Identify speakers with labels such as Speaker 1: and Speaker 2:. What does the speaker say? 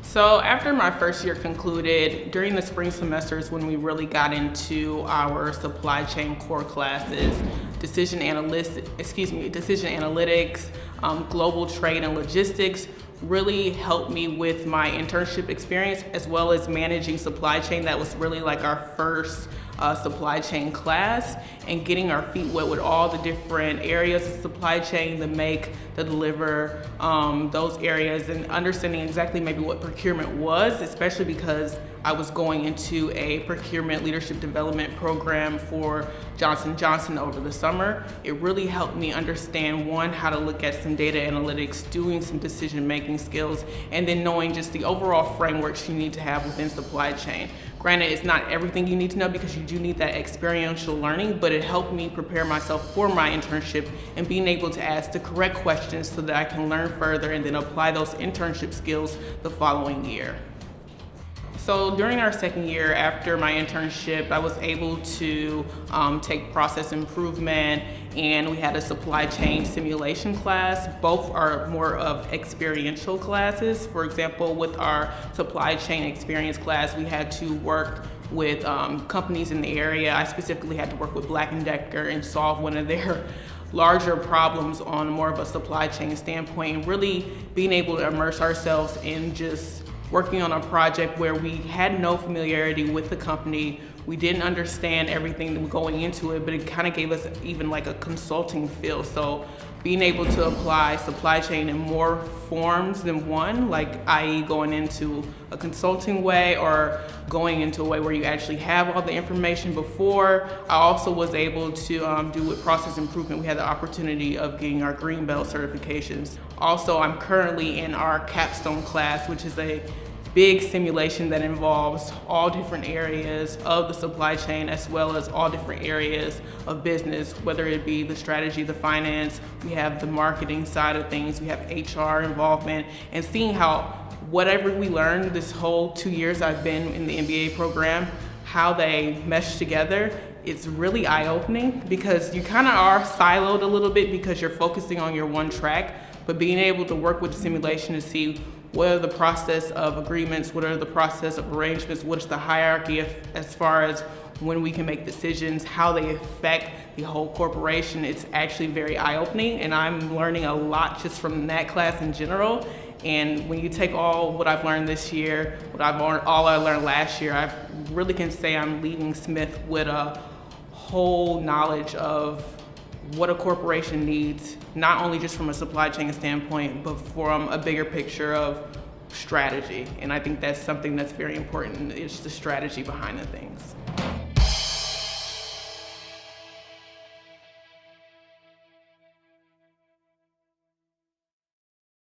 Speaker 1: So after my first year concluded, during the spring semesters when we really got into our supply chain core classes, decision analytics, global trade and logistics really helped me with my internship experience as well as managing supply chain. That was really like our first supply chain class, and getting our feet wet with all the different areas of supply chain, the make, the deliver, those areas, and understanding exactly maybe what procurement was, especially because I was going into a procurement leadership development program for Johnson & Johnson over the summer. It really helped me understand, one, how to look at some data analytics, doing some decision-making skills, and then knowing just the overall frameworks you need to have within supply chain. Granted, it's not everything you need to know because you do need that experiential learning, but it helped me prepare myself for my internship and being able to ask the correct questions so that I can learn further and then apply those internship skills the following year. So during our second year after my internship, I was able to take process improvement, and we had a supply chain simulation class. Both are more of experiential classes. For example, with our supply chain experience class, we had to work with companies in the area. I specifically had to work with Black & Decker and solve one of their larger problems on more of a supply chain standpoint, and really being able to immerse ourselves in just working on a project where we had no familiarity with the company. We didn't understand everything going into it, but it kind of gave us even like a consulting feel. So being able to apply supply chain in more forms than one, like i.e. going into a consulting way or going into a way where you actually have all the information before. I also was able to do with process improvement. We had the opportunity of getting our green belt certifications. Also, I'm currently in our capstone class, which is a big simulation that involves all different areas of the supply chain as well as all different areas of business, whether it be the strategy, the finance, we have the marketing side of things, we have HR involvement, and seeing how whatever we learned this whole 2 years I've been in the MBA program, how they mesh together. It's really eye-opening because you kind of are siloed a little bit because you're focusing on your one track, but being able to work with the simulation to see what are the process of agreements, what are the process of arrangements, what's the hierarchy as far as when we can make decisions, how they affect the whole corporation. It's actually very eye-opening, and I'm learning a lot just from that class in general. And when you take all what I've learned this year, all I learned last year, I really can say I'm leaving Smith with a whole knowledge of what a corporation needs, not only just from a supply chain standpoint, but from a bigger picture of strategy. And I think that's something that's very important, is the strategy behind the things.